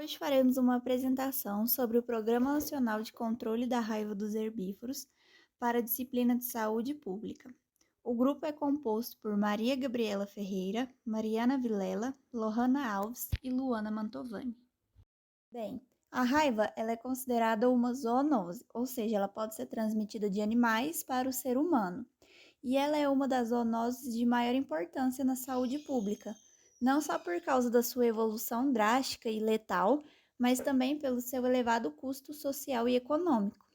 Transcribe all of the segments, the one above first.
Hoje faremos uma apresentação sobre o Programa Nacional de Controle da Raiva dos Herbívoros para a disciplina de Saúde Pública. O grupo é composto por Maria Gabriela Ferreira, Mariana Vilela, Lohana Alves e Luana Mantovani. Bem, a raiva ela é considerada uma zoonose, ou seja, ela pode ser transmitida de animais para o ser humano. E ela é uma das zoonoses de maior importância na saúde pública, não só por causa da sua evolução drástica e letal, mas também pelo seu elevado custo social e econômico,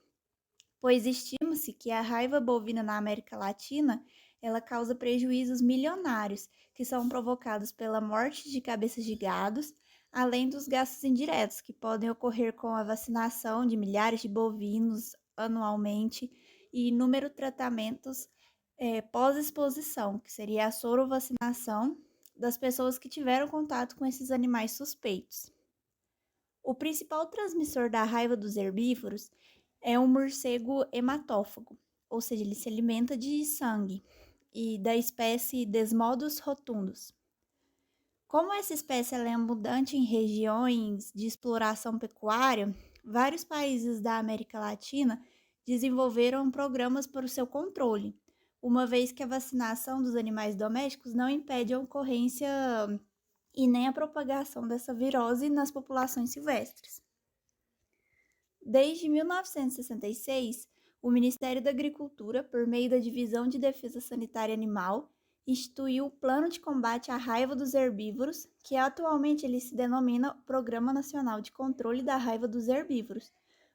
pois estima-se que a raiva bovina na América Latina ela causa prejuízos milionários, que são provocados pela morte de cabeças de gados, além dos gastos indiretos, que podem ocorrer com a vacinação de milhares de bovinos anualmente e inúmeros tratamentos pós-exposição, que seria a sorovacinação das pessoas que tiveram contato com esses animais suspeitos. O principal transmissor da raiva dos herbívoros é um morcego hematófago, ou seja, ele se alimenta de sangue, e da espécie Desmodus rotundus. Como essa espécie é abundante em regiões de exploração pecuária, vários países da América Latina desenvolveram programas para o seu controle, uma vez que a vacinação dos animais domésticos não impede a ocorrência e nem a propagação dessa virose nas populações silvestres. Desde 1966, o Ministério da Agricultura, por meio da Divisão de Defesa Sanitária Animal, instituiu o Plano de Combate à Raiva dos Herbívoros, que atualmente ele se denomina Programa Nacional de Controle da Raiva dos Herbívoros,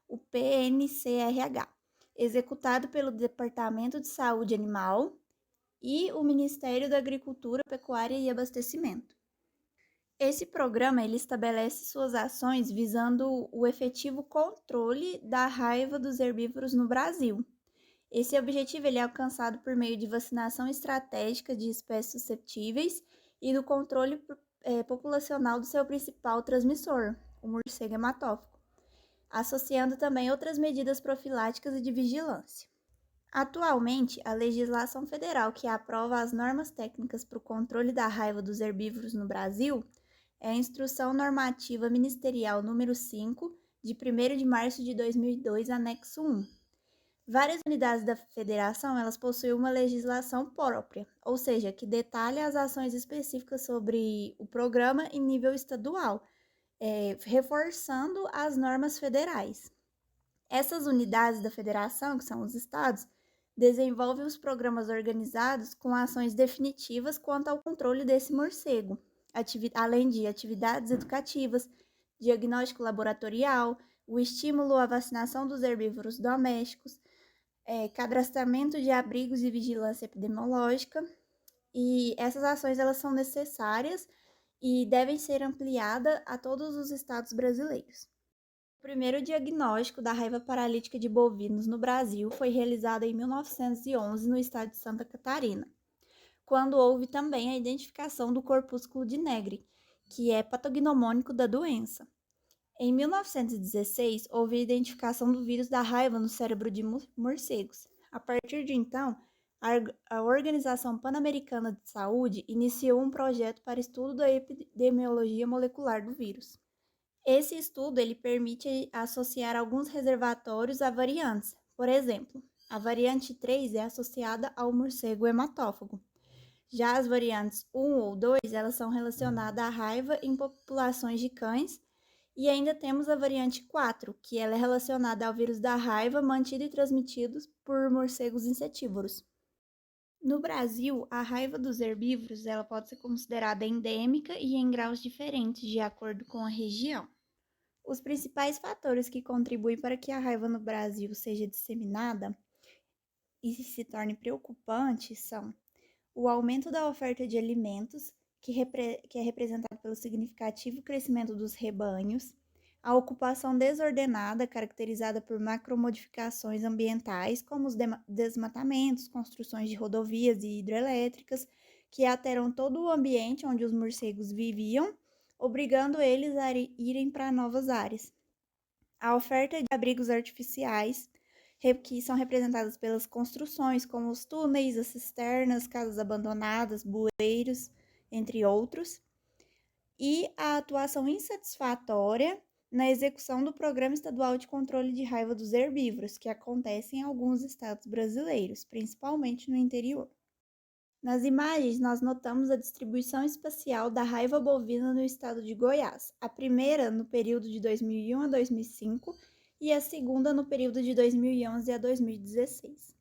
o PNCRH, executado pelo Departamento de Saúde Animal e o Ministério da Agricultura, Pecuária e Abastecimento. Esse programa ele estabelece suas ações visando o efetivo controle da raiva dos herbívoros no Brasil. Esse objetivo ele é alcançado por meio de vacinação estratégica de espécies suscetíveis e do controle populacional do seu principal transmissor, o morcego hematófago, associando também outras medidas profiláticas e de vigilância. Atualmente, a legislação federal que aprova as normas técnicas para o controle da raiva dos herbívoros no Brasil é a Instrução Normativa Ministerial número 5, de 1º de março de 2002, anexo 1. Várias unidades da federação, elas possuem uma legislação própria, ou seja, que detalha as ações específicas sobre o programa em nível estadual, reforçando as normas federais. Essas unidades da federação, que são os estados, desenvolvem os programas organizados com ações definitivas quanto ao controle desse morcego, além de atividades educativas, diagnóstico laboratorial, o estímulo à vacinação dos herbívoros domésticos, cadastramento de abrigos e vigilância epidemiológica. E essas ações elas são necessárias e devem ser ampliadas a todos os estados brasileiros. O primeiro diagnóstico da raiva paralítica de bovinos no Brasil foi realizado em 1911 no estado de Santa Catarina, quando houve também a identificação do corpúsculo de Negri, que é patognomônico da doença. Em 1916, houve a identificação do vírus da raiva no cérebro de morcegos. A partir de então, a Organização Pan-Americana de Saúde iniciou um projeto para estudo da epidemiologia molecular do vírus. Esse estudo ele permite associar alguns reservatórios a variantes. Por exemplo, a variante 3 é associada ao morcego hematófago. Já as variantes 1 ou 2, elas são relacionadas à raiva em populações de cães. E ainda temos a variante 4, que ela é relacionada ao vírus da raiva mantido e transmitido por morcegos insetívoros. No Brasil, a raiva dos herbívoros ela pode ser considerada endêmica e em graus diferentes, de acordo com a região. Os principais fatores que contribuem para que a raiva no Brasil seja disseminada e se torne preocupante são o aumento da oferta de alimentos, que é representado pelo significativo crescimento dos rebanhos, a ocupação desordenada, caracterizada por macromodificações ambientais, como os desmatamentos, construções de rodovias e hidrelétricas, que alteram todo o ambiente onde os morcegos viviam, obrigando eles a irem para novas áreas. A oferta de abrigos artificiais, que são representadas pelas construções, como os túneis, as cisternas, casas abandonadas, bueiros, entre outros. e a atuação insatisfatória na execução do Programa Estadual de Controle de Raiva dos Herbívoros, que acontece em alguns estados brasileiros, principalmente no interior. Nas imagens, nós notamos a distribuição espacial da raiva bovina no estado de Goiás, a primeira no período de 2001 a 2005 e a segunda no período de 2011 a 2016.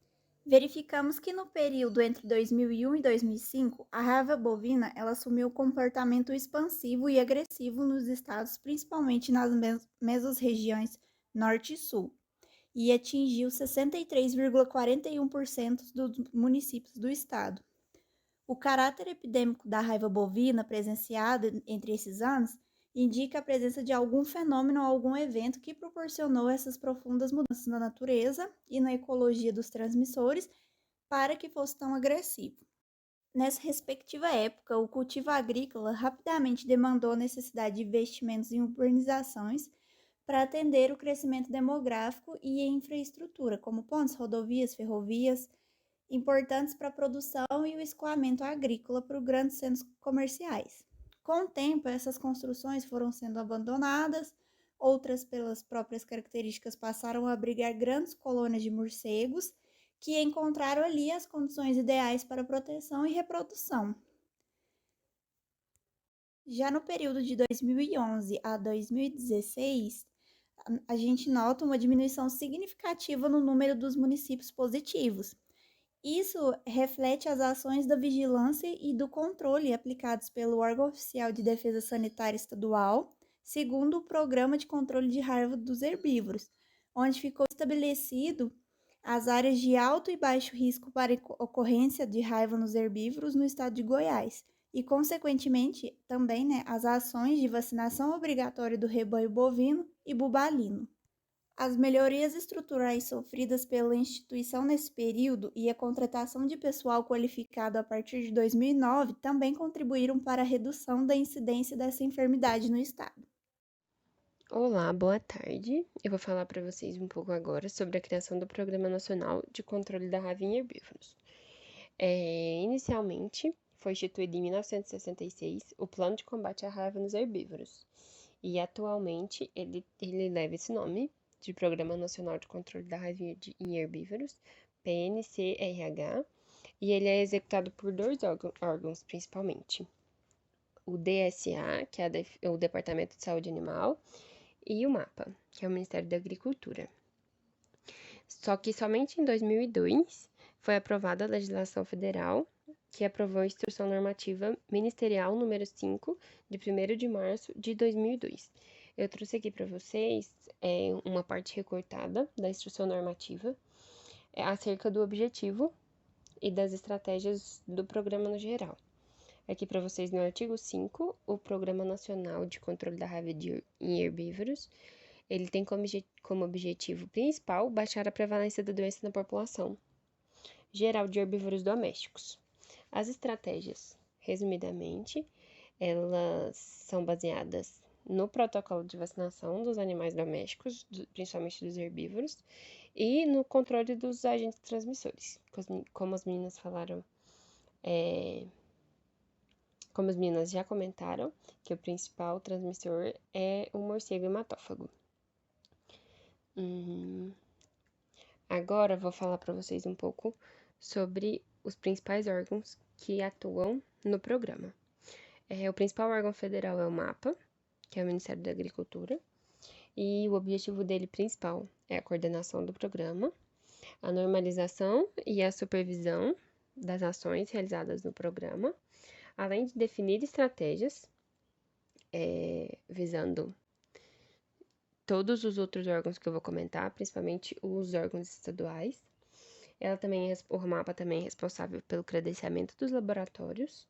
Verificamos que no período entre 2001 e 2005, a raiva bovina ela assumiu comportamento expansivo e agressivo nos estados, principalmente nas mesorregiões Norte e Sul, e atingiu 63,41% dos municípios do estado. O caráter epidêmico da raiva bovina presenciado entre esses anos indica a presença de algum fenômeno ou algum evento que proporcionou essas profundas mudanças na natureza e na ecologia dos transmissores para que fosse tão agressivo. Nessa respectiva época, o cultivo agrícola rapidamente demandou a necessidade de investimentos em urbanizações para atender o crescimento demográfico e em infraestrutura, como pontes, rodovias, ferrovias, importantes para a produção e o escoamento agrícola para os grandes centros comerciais. Com o tempo, essas construções foram sendo abandonadas, outras, pelas próprias características, passaram a abrigar grandes colônias de morcegos que encontraram ali as condições ideais para proteção e reprodução. Já no período de 2011 a 2016, a gente nota uma diminuição significativa no número dos municípios positivos. Isso reflete as ações da vigilância e do controle aplicados pelo órgão oficial de defesa sanitária estadual, segundo o Programa de Controle de Raiva dos Herbívoros, onde ficou estabelecido as áreas de alto e baixo risco para ocorrência de raiva nos herbívoros no estado de Goiás e, consequentemente, também as ações de vacinação obrigatória do rebanho bovino e bubalino. As melhorias estruturais sofridas pela instituição nesse período e a contratação de pessoal qualificado a partir de 2009 também contribuíram para a redução da incidência dessa enfermidade no estado. Olá, boa tarde. Eu vou falar para vocês um pouco agora sobre a criação do Programa Nacional de Controle da Raiva em Herbívoros. Inicialmente, foi instituído em 1966 o Plano de Combate à Raiva nos Herbívoros, e atualmente ele leva esse nome de Programa Nacional de Controle da Raiva em Herbívoros, PNCRH, e ele é executado por dois órgãos principalmente. O DSA, que é o Departamento de Saúde Animal, e o MAPA, que é o Ministério da Agricultura. Só que somente em 2002 foi aprovada a legislação federal, que aprovou a Instrução Normativa Ministerial número 5, de 1º de março de 2002. Eu trouxe aqui para vocês uma parte recortada da Instrução Normativa acerca do objetivo e das estratégias do programa no geral. Aqui para vocês no artigo 5, o Programa Nacional de Controle da Raiva em Herbívoros, ele tem como objetivo principal baixar a prevalência da doença na população geral de herbívoros domésticos. As estratégias, resumidamente, elas são baseadas no protocolo de vacinação dos animais domésticos, principalmente dos herbívoros, e no controle dos agentes transmissores, como as meninas falaram. Como as meninas já comentaram, que o principal transmissor é o morcego hematófago. Agora vou falar para vocês um pouco sobre os principais órgãos que atuam no programa. O principal órgão federal é o MAPA, que é o Ministério da Agricultura, e o objetivo dele principal é a coordenação do programa, a normalização e a supervisão das ações realizadas no programa, além de definir estratégias visando todos os outros órgãos que eu vou comentar, principalmente os órgãos estaduais. O MAPA também é responsável pelo credenciamento dos laboratórios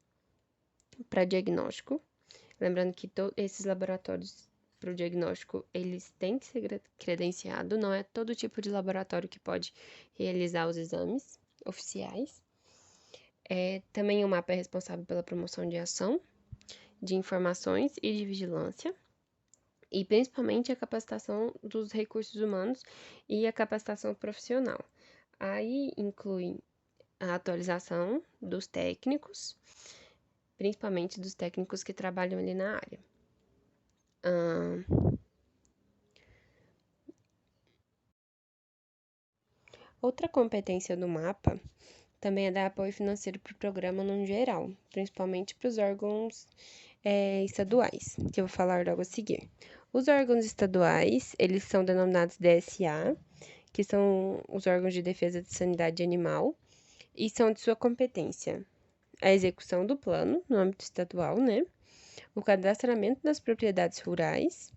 para diagnóstico. Lembrando que esses laboratórios para o diagnóstico, eles têm que ser credenciados, não é todo tipo de laboratório que pode realizar os exames oficiais. Também o MAPA é responsável pela promoção de ação, de informações e de vigilância, e principalmente a capacitação dos recursos humanos e a capacitação profissional. Aí inclui a atualização dos técnicos, principalmente dos técnicos que trabalham ali na área. Outra competência do mapa também é dar apoio financeiro para o programa no geral, principalmente para os órgãos estaduais, que eu vou falar logo a seguir. Os órgãos estaduais, eles são denominados DSA, que são os órgãos de defesa de sanidade animal, e são de sua competência a execução do plano no âmbito estadual, né? O cadastramento das propriedades rurais,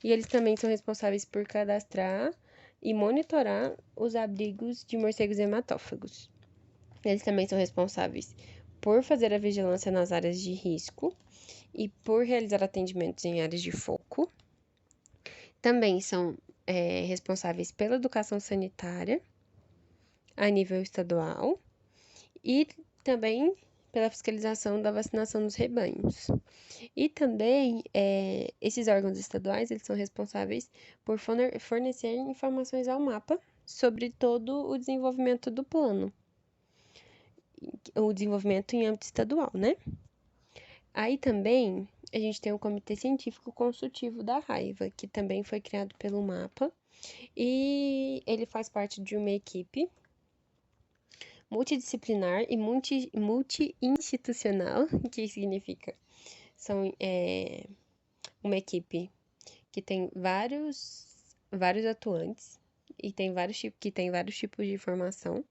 e eles também são responsáveis por cadastrar e monitorar os abrigos de morcegos hematófagos. Eles também são responsáveis por fazer a vigilância nas áreas de risco e por realizar atendimentos em áreas de foco. Também são responsáveis pela educação sanitária a nível estadual e também pela fiscalização da vacinação dos rebanhos. E também, esses órgãos estaduais, eles são responsáveis por fornecer informações ao mapa sobre todo o desenvolvimento do plano, o desenvolvimento em âmbito estadual, né? Aí também, a gente tem o Comitê Científico Consultivo da Raiva, que também foi criado pelo mapa, e ele faz parte de uma equipe multidisciplinar e multi-institucional, que significa são uma equipe que tem vários atuantes e tem vários tipos de formação,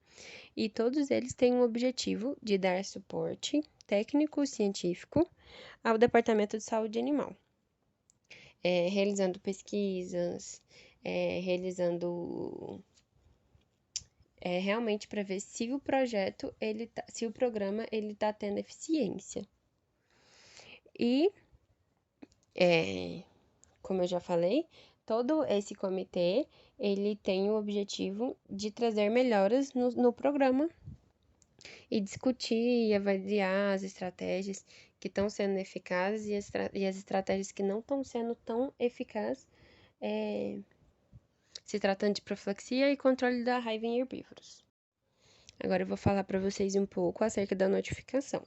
e todos eles têm um objetivo de dar suporte técnico científico ao Departamento de Saúde Animal, realizando pesquisas, realizando realmente para ver se o projeto se o programa ele tá tendo eficiência. E como eu já falei, todo esse comitê ele tem o objetivo de trazer melhoras no programa e discutir e avaliar as estratégias que estão sendo eficazes e as estratégias que não estão sendo tão eficazes, se tratando de profilaxia e controle da raiva em herbívoros. Agora eu vou falar para vocês um pouco acerca da notificação.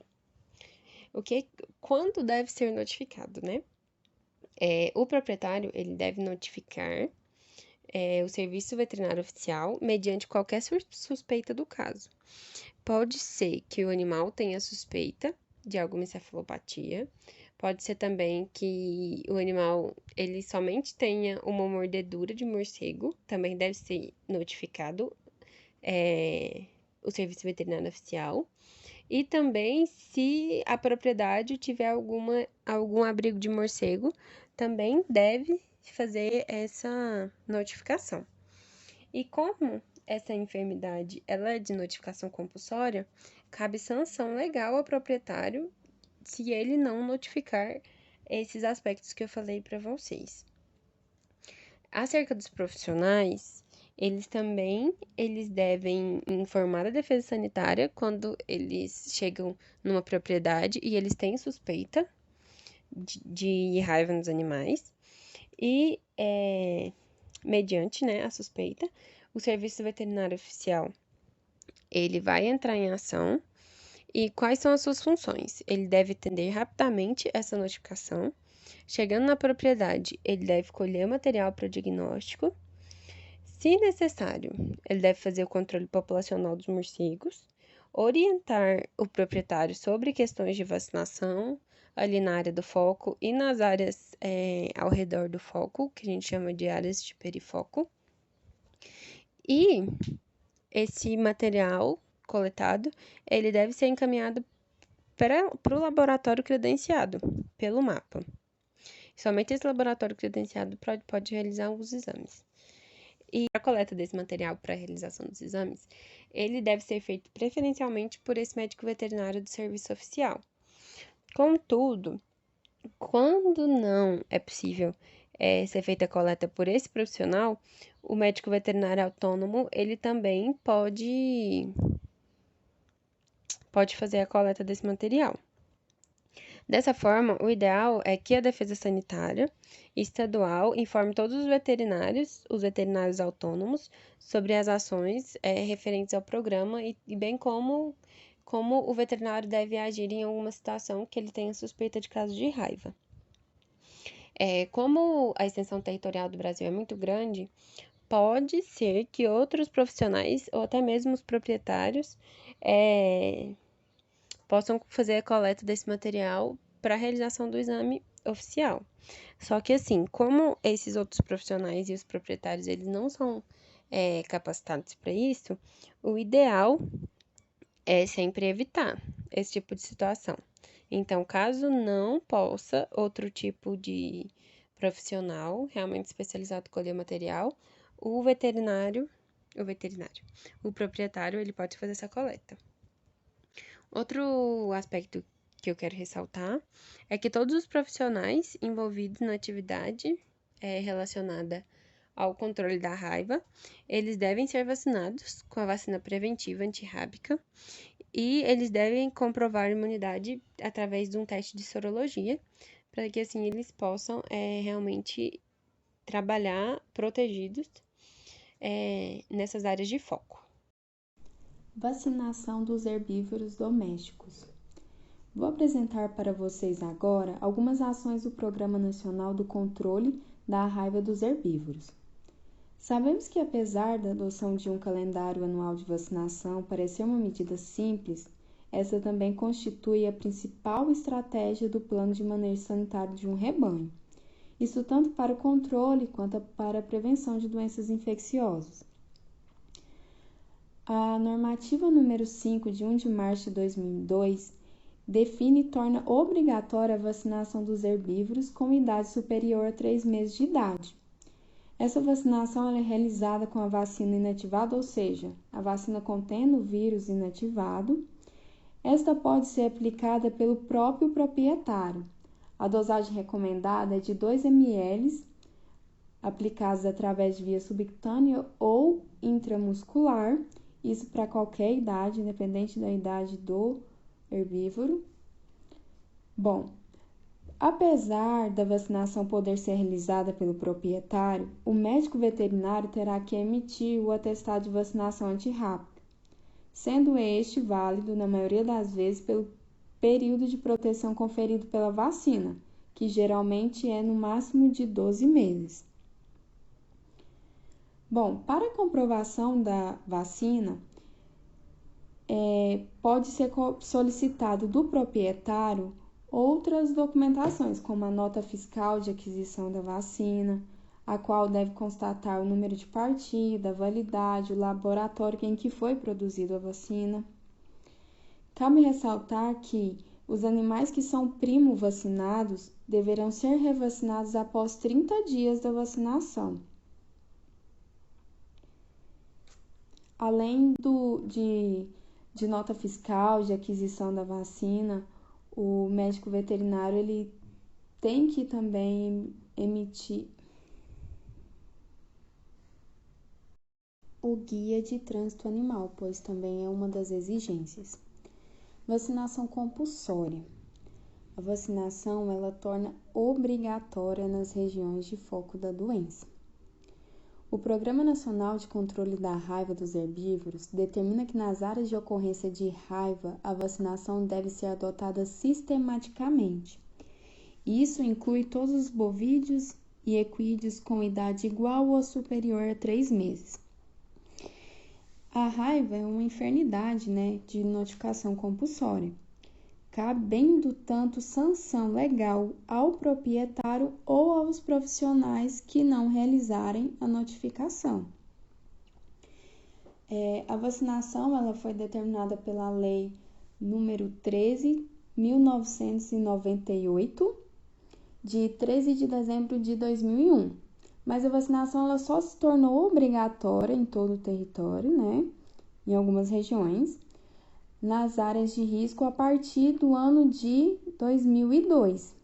Quando deve ser notificado, né? O proprietário ele deve notificar o serviço veterinário oficial mediante qualquer suspeita do caso. Pode ser que o animal tenha suspeita de alguma encefalopatia, pode ser também que o animal ele somente tenha uma mordedura de morcego, também deve ser notificado o serviço veterinário oficial. E também, se a propriedade tiver algum abrigo de morcego, também deve fazer essa notificação. E como essa enfermidade ela é de notificação compulsória, cabe sanção legal ao proprietário se ele não notificar esses aspectos que eu falei para vocês. Acerca dos profissionais, eles devem informar a defesa sanitária quando eles chegam numa propriedade e eles têm suspeita de raiva nos animais. E, mediante, né, a suspeita, o serviço veterinário oficial, ele vai entrar em ação. E quais são as suas funções? Ele deve atender rapidamente essa notificação. Chegando na propriedade, ele deve colher o material para o diagnóstico. Se necessário, ele deve fazer o controle populacional dos morcegos, orientar o proprietário sobre questões de vacinação, ali na área do foco e nas áreas ao redor do foco, que a gente chama de áreas de perifoco. E esse material coletado, ele deve ser encaminhado para o laboratório credenciado pelo mapa. Somente esse laboratório credenciado pode realizar os exames. E a coleta desse material para a realização dos exames, ele deve ser feito preferencialmente por esse médico veterinário do serviço oficial. Contudo, quando não é possível ser feita a coleta por esse profissional, o médico veterinário autônomo, ele também pode fazer a coleta desse material. Dessa forma, o ideal é que a defesa sanitária estadual informe todos os veterinários autônomos, sobre as ações referentes ao programa e bem como como o veterinário deve agir em alguma situação que ele tenha suspeita de caso de raiva. Como a extensão territorial do Brasil é muito grande, pode ser que outros profissionais ou até mesmo os proprietários possam fazer a coleta desse material para a realização do exame oficial. Só que assim, como esses outros profissionais e os proprietários eles não são capacitados para isso, o ideal é sempre evitar esse tipo de situação. Então, caso não possa outro tipo de profissional realmente especializado em colher material, o proprietário, ele pode fazer essa coleta. Outro aspecto que eu quero ressaltar é que todos os profissionais envolvidos na atividade relacionada ao controle da raiva, eles devem ser vacinados com a vacina preventiva antirrábica e eles devem comprovar a imunidade através de um teste de sorologia, para que assim eles possam realmente trabalhar protegidos nessas áreas de foco. Vacinação dos herbívoros domésticos. Vou apresentar para vocês agora algumas ações do Programa Nacional do Controle da Raiva dos Herbívoros. Sabemos que, apesar da adoção de um calendário anual de vacinação parecer uma medida simples, essa também constitui a principal estratégia do plano de manejo sanitário de um rebanho. Isso tanto para o controle quanto para a prevenção de doenças infecciosas. A normativa número 5, de 1 de março de 2002, define e torna obrigatória a vacinação dos herbívoros com idade superior a 3 meses de idade. Essa vacinação é realizada com a vacina inativada, ou seja, a vacina contendo o vírus inativado. Esta pode ser aplicada pelo próprio proprietário. A dosagem recomendada é de 2 ml, aplicados através de via subcutânea ou intramuscular, isso para qualquer idade, independente da idade do herbívoro. Bom, apesar da vacinação poder ser realizada pelo proprietário, o médico veterinário terá que emitir o atestado de vacinação antirrábica, sendo este válido, na maioria das vezes, pelo período de proteção conferido pela vacina, que geralmente é no máximo de 12 meses. Bom, para a comprovação da vacina, pode ser solicitado do proprietário outras documentações, como a nota fiscal de aquisição da vacina, a qual deve constatar o número de partida, a validade, o laboratório em que foi produzida a vacina. Cabe ressaltar que os animais que são primo vacinados deverão ser revacinados após 30 dias da vacinação. Além de nota fiscal de aquisição da vacina, o médico veterinário ele tem que também emitir o guia de trânsito animal, pois também é uma das exigências. Vacinação compulsória. A vacinação ela torna obrigatória nas regiões de foco da doença. O Programa Nacional de Controle da Raiva dos Herbívoros determina que nas áreas de ocorrência de raiva, a vacinação deve ser adotada sistematicamente. Isso inclui todos os bovídeos e equídeos com idade igual ou superior a 3 meses. A raiva é uma enfermidade, de notificação compulsória, cabendo tanto sanção legal ao proprietário ou aos profissionais que não realizarem a notificação. A vacinação ela foi determinada pela Lei número 13.1998, de 13 de dezembro de 2001. Mas a vacinação ela só se tornou obrigatória em todo o território, em algumas regiões, nas áreas de risco a partir do ano de 2002.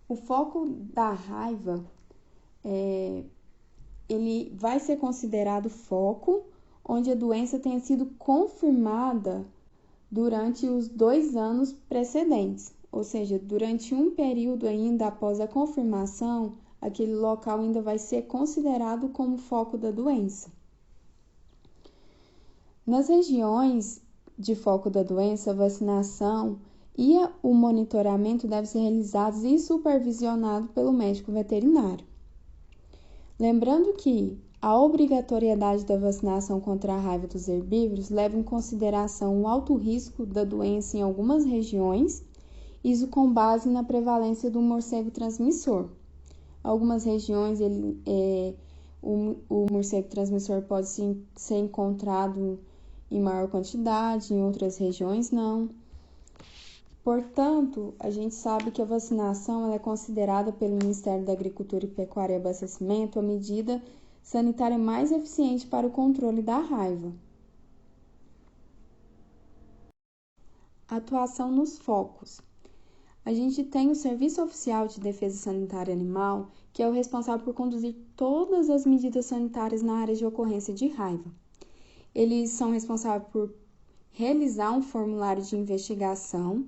O foco da raiva, ele vai ser considerado foco onde a doença tenha sido confirmada durante os 2 anos precedentes, ou seja, durante um período ainda após a confirmação, aquele local ainda vai ser considerado como foco da doença. Nas regiões de foco da doença, a vacinação e o monitoramento devem ser realizados e supervisionados pelo médico veterinário. Lembrando que a obrigatoriedade da vacinação contra a raiva dos herbívoros leva em consideração o alto risco da doença em algumas regiões, isso com base na prevalência do morcego transmissor. Algumas regiões o morcego transmissor pode ser encontrado em maior quantidade, em outras regiões não. Portanto, a gente sabe que a vacinação ela é considerada pelo Ministério da Agricultura e Pecuária e Abastecimento a medida sanitária mais eficiente para o controle da raiva. Atuação nos focos. A gente tem o Serviço Oficial de Defesa Sanitária Animal, que é o responsável por conduzir todas as medidas sanitárias na área de ocorrência de raiva. Eles são responsáveis por realizar um formulário de investigação.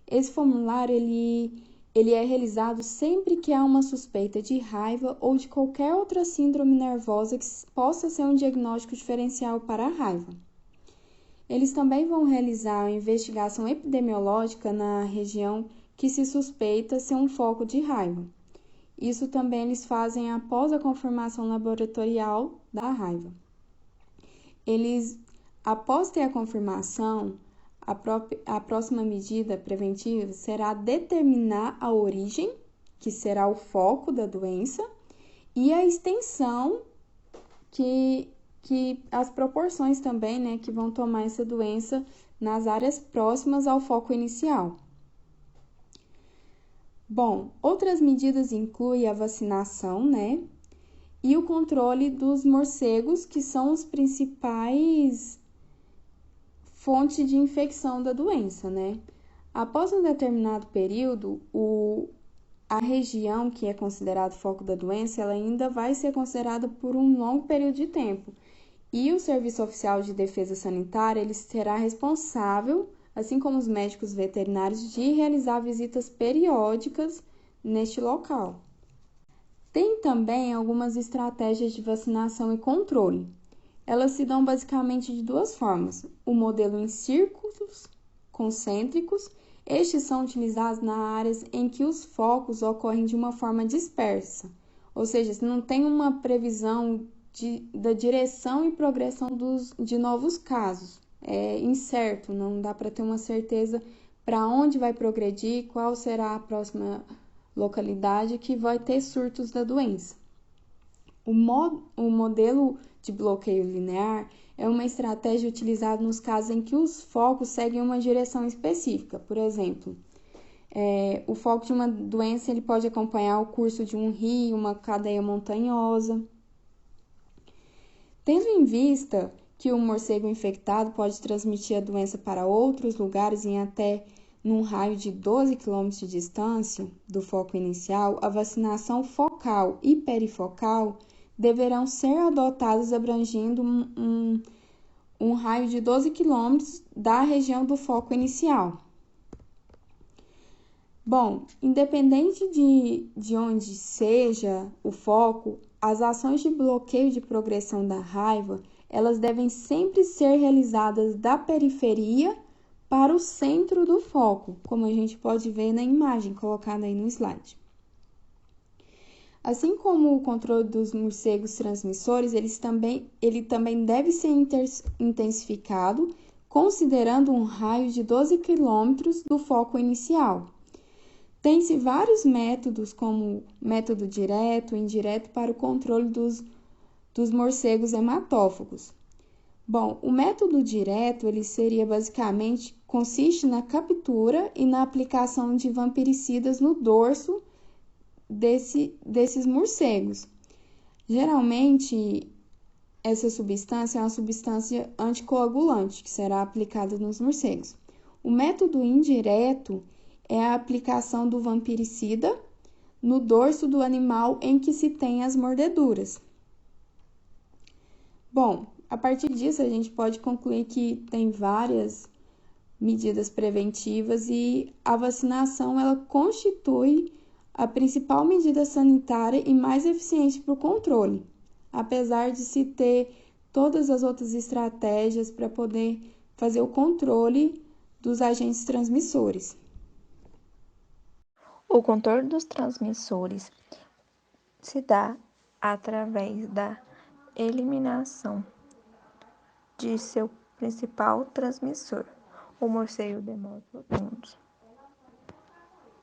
Esse formulário ele é realizado sempre que há uma suspeita de raiva ou de qualquer outra síndrome nervosa que possa ser um diagnóstico diferencial para a raiva. Eles também vão realizar uma investigação epidemiológica na região que se suspeita ser um foco de raiva. Isso também eles fazem após a confirmação laboratorial da raiva. Após ter a confirmação, a próxima medida preventiva será determinar a origem, que será o foco da doença, e a extensão, que as proporções também, né, que vão tomar essa doença nas áreas próximas ao foco inicial. Bom, outras medidas incluem a vacinação, né, e o controle dos morcegos, que são os principais fontes de infecção da doença, né? Após um determinado período, a região que é considerada foco da doença, ela ainda vai ser considerada por um longo período de tempo. E o Serviço Oficial de Defesa Sanitária, ele será responsável, assim como os médicos veterinários, de realizar visitas periódicas neste local. Tem também algumas estratégias de vacinação e controle. Elas se dão basicamente de duas formas. O modelo em círculos concêntricos. Estes são utilizados nas áreas em que os focos ocorrem de uma forma dispersa, ou seja, se não tem uma previsão da direção e progressão de novos casos. É incerto, não dá para ter uma certeza para onde vai progredir, qual será a próxima localidade que vai ter surtos da doença. O modelo de bloqueio linear é uma estratégia utilizada nos casos em que os focos seguem uma direção específica. Por exemplo, o foco de uma doença ele pode acompanhar o curso de um rio, uma cadeia montanhosa. Tendo em vista que o morcego infectado pode transmitir a doença para outros lugares em até num raio de 12 km de distância do foco inicial, a vacinação focal e perifocal deverão ser adotadas abrangendo um raio de 12 km da região do foco inicial. Bom, independente de onde seja o foco, as ações de bloqueio de progressão da raiva, elas devem sempre ser realizadas da periferia para o centro do foco, como a gente pode ver na imagem colocada aí no slide. Assim como o controle dos morcegos transmissores, ele também deve ser intensificado, considerando um raio de 12 km do foco inicial. Tem-se vários métodos, como método direto e indireto, para o controle dos morcegos hematófagos. Bom, o método direto, ele seria basicamente, consiste na captura e na aplicação de vampiricidas no dorso desses morcegos. Geralmente, essa substância é uma substância anticoagulante que será aplicada nos morcegos. O método indireto é a aplicação do vampiricida no dorso do animal em que se tem as mordeduras. Bom, a partir disso a gente pode concluir que tem várias medidas preventivas e a vacinação ela constitui a principal medida sanitária e mais eficiente para o controle, apesar de se ter todas as outras estratégias para poder fazer o controle dos agentes transmissores. O controle dos transmissores se dá através da eliminação de seu principal transmissor, o morcego demófilo,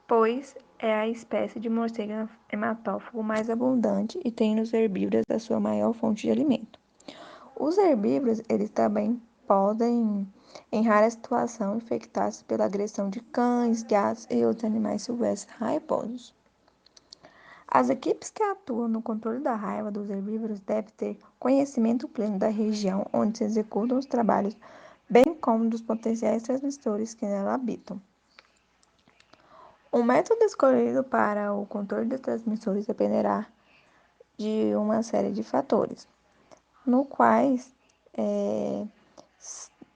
pois é a espécie de morcego hematófago mais abundante e tem nos herbívoros a sua maior fonte de alimento. Os herbívoros, eles também podem, em rara situação, infectar-se pela agressão de cães, gatos e outros animais silvestres raivosos. As equipes que atuam no controle da raiva dos herbívoros devem ter conhecimento pleno da região onde se executam os trabalhos, bem como dos potenciais transmissores que nela habitam. O método escolhido para o controle de transmissores dependerá de uma série de fatores, no quais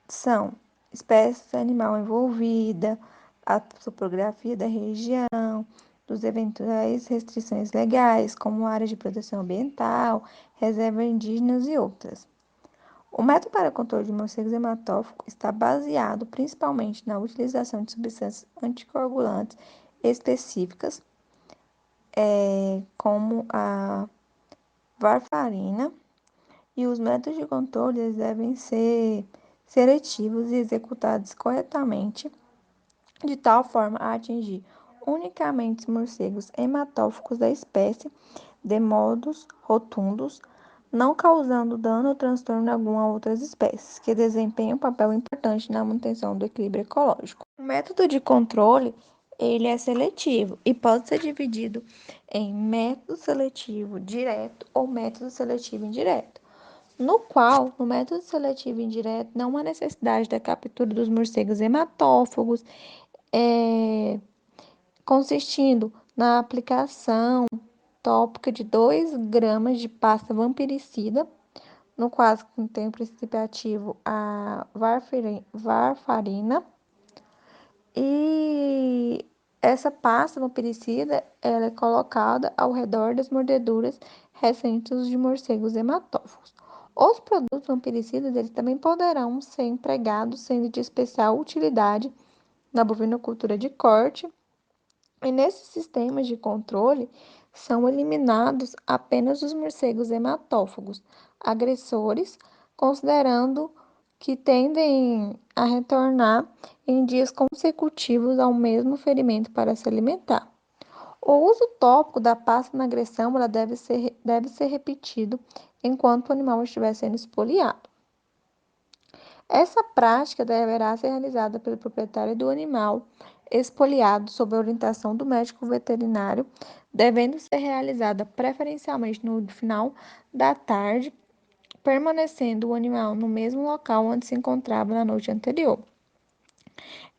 são espécies animal envolvida, a topografia da região, dos eventuais restrições legais, como áreas de proteção ambiental, reservas indígenas e outras. O método para o controle de morcegos hematófagos está baseado principalmente na utilização de substâncias anticoagulantes específicas, como a varfarina, e os métodos de controle eles devem ser seletivos e executados corretamente, de tal forma a atingir unicamente os morcegos hematófagos da espécie, de modos rotundos, não causando dano ou transtorno algum a outras espécies, que desempenham um papel importante na manutenção do equilíbrio ecológico. O método de controle, ele é seletivo e pode ser dividido em método seletivo direto ou método seletivo indireto, no qual, no método seletivo indireto, não há necessidade da captura dos morcegos hematófagos, consistindo na aplicação tópica de 2 gramas de pasta vampiricida, no qual contém o princípio ativo a varfarina, e essa pasta vampiricida ela é colocada ao redor das mordeduras recentes de morcegos hematófagos. Os produtos vampiricidas eles também poderão ser empregados, sendo de especial utilidade na bovinocultura de corte, e nesses sistemas de controle são eliminados apenas os morcegos hematófagos agressores, considerando que tendem a retornar em dias consecutivos ao mesmo ferimento para se alimentar. O uso tópico da pasta na agressão ela deve ser repetido enquanto o animal estiver sendo espoliado. Essa prática deverá ser realizada pelo proprietário do animal espoliado sob a orientação do médico veterinário, devendo ser realizada preferencialmente no final da tarde, permanecendo o animal no mesmo local onde se encontrava na noite anterior.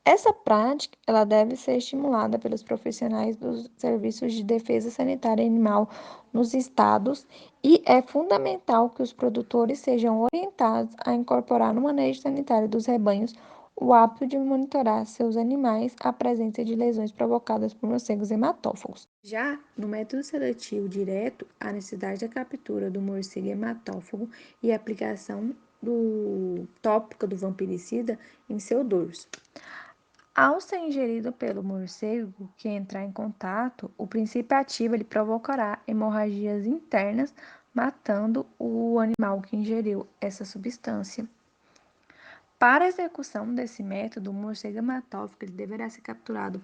Essa prática ela deve ser estimulada pelos profissionais dos serviços de defesa sanitária animal nos estados e é fundamental que os produtores sejam orientados a incorporar no manejo sanitário dos rebanhos o hábito de monitorar seus animais a presença de lesões provocadas por morcegos hematófagos. Já no método seletivo direto, a necessidade da captura do morcego hematófago e a aplicação tópica do vampiricida em seu dorso. Ao ser ingerido pelo morcego que entrar em contato, o princípio ativo ele provocará hemorragias internas, matando o animal que ingeriu essa substância. Para a execução desse método, o morcego hematófago ele deverá ser capturado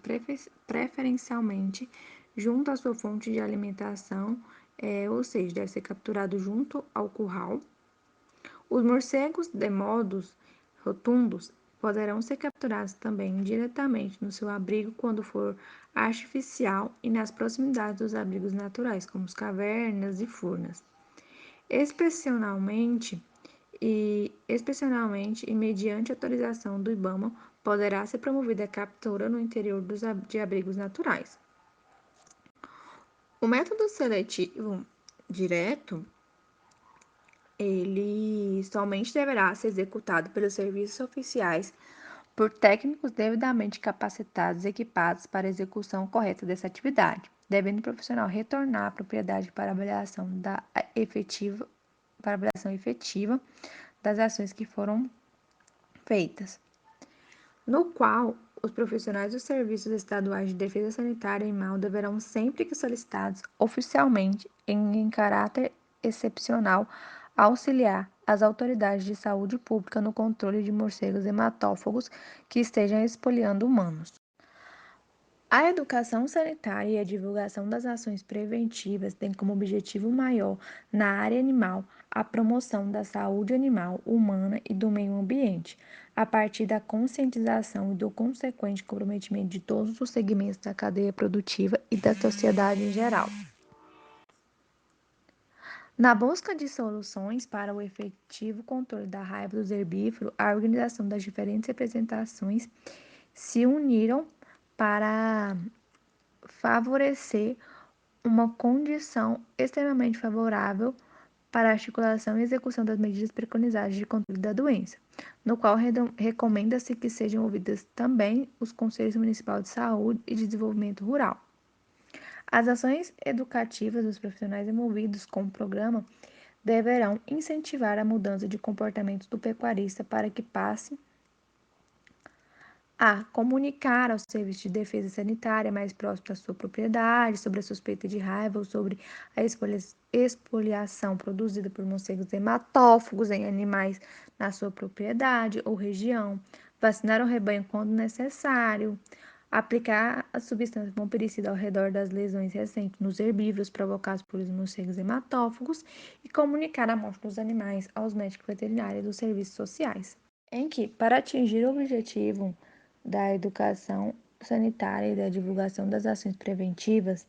preferencialmente junto à sua fonte de alimentação, ou seja, deve ser capturado junto ao curral. Os morcegos de modos rotundos poderão ser capturados também diretamente no seu abrigo quando for artificial e nas proximidades dos abrigos naturais, como as cavernas e furnas. Excepcionalmente e mediante autorização do IBAMA, poderá ser promovida a captura no interior de abrigos naturais. O método seletivo direto ele somente deverá ser executado pelos serviços oficiais por técnicos devidamente capacitados e equipados para a execução correta dessa atividade, devendo o profissional retornar à propriedade para avaliação efetiva das ações que foram feitas, no qual os profissionais dos serviços estaduais de defesa sanitária animal deverão, sempre que solicitados oficialmente em caráter excepcional, auxiliar as autoridades de saúde pública no controle de morcegos hematófagos que estejam espoliando humanos. A educação sanitária e a divulgação das ações preventivas têm como objetivo maior, na área animal, a promoção da saúde animal, humana e do meio ambiente, a partir da conscientização e do consequente comprometimento de todos os segmentos da cadeia produtiva e da sociedade em geral. Na busca de soluções para o efetivo controle da raiva dos herbívoros, a organização das diferentes representações se uniram para favorecer uma condição extremamente favorável para a articulação e execução das medidas preconizadas de controle da doença, no qual recomenda-se que sejam ouvidas também os Conselhos Municipais de Saúde e de Desenvolvimento Rural. As ações educativas dos profissionais envolvidos com o programa deverão incentivar a mudança de comportamento do pecuarista para que passe a comunicar ao serviço de defesa sanitária mais próximo da sua propriedade sobre a suspeita de raiva ou sobre a expoliação produzida por morcegos hematófagos em animais na sua propriedade ou região, vacinar o rebanho quando necessário, aplicar a substância bactericida ao redor das lesões recentes nos herbívoros provocados por morcegos hematófagos e comunicar a morte dos animais aos médicos veterinários e dos serviços sociais. Em que, para atingir o objetivo da educação sanitária e da divulgação das ações preventivas,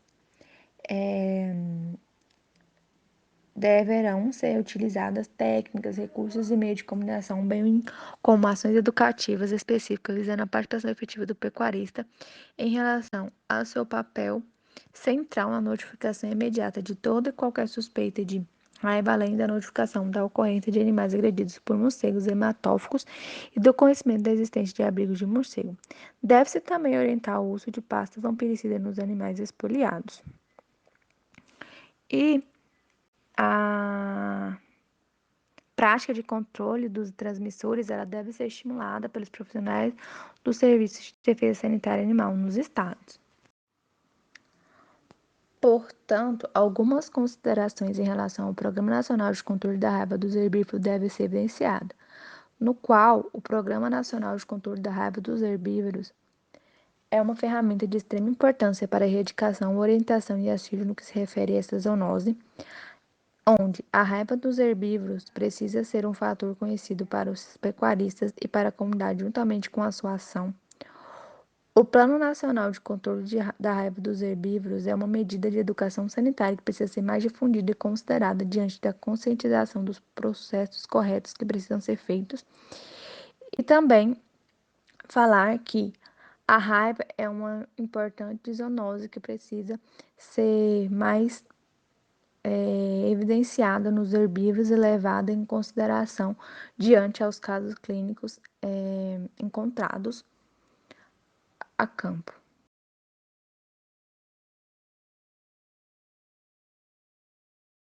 deverão ser utilizadas técnicas, recursos e meios de comunicação, bem como ações educativas específicas visando a participação efetiva do pecuarista em relação ao seu papel central na notificação imediata de toda e qualquer suspeita de raiva, além da notificação da ocorrência de animais agredidos por morcegos hematófagos e do conhecimento da existência de abrigos de morcego. Deve-se também orientar o uso de pastas vampiricidas nos animais espoliados. E a prática de controle dos transmissores ela deve ser estimulada pelos profissionais dos serviços de defesa sanitária animal nos estados. Portanto, algumas considerações em relação ao Programa Nacional de Controle da Raiva dos Herbívoros devem ser evidenciadas, no qual o Programa Nacional de Controle da Raiva dos Herbívoros é uma ferramenta de extrema importância para a erradicação, orientação e auxílio no que se refere a essa zoonose, onde a raiva dos herbívoros precisa ser um fator conhecido para os pecuaristas e para a comunidade juntamente com a sua ação. O Plano Nacional de Controle da Raiva dos Herbívoros é uma medida de educação sanitária que precisa ser mais difundida e considerada diante da conscientização dos processos corretos que precisam ser feitos. E também falar que a raiva é uma importante zoonose que precisa ser mais evidenciada nos herbívoros e levada em consideração diante aos casos clínicos encontrados a campo.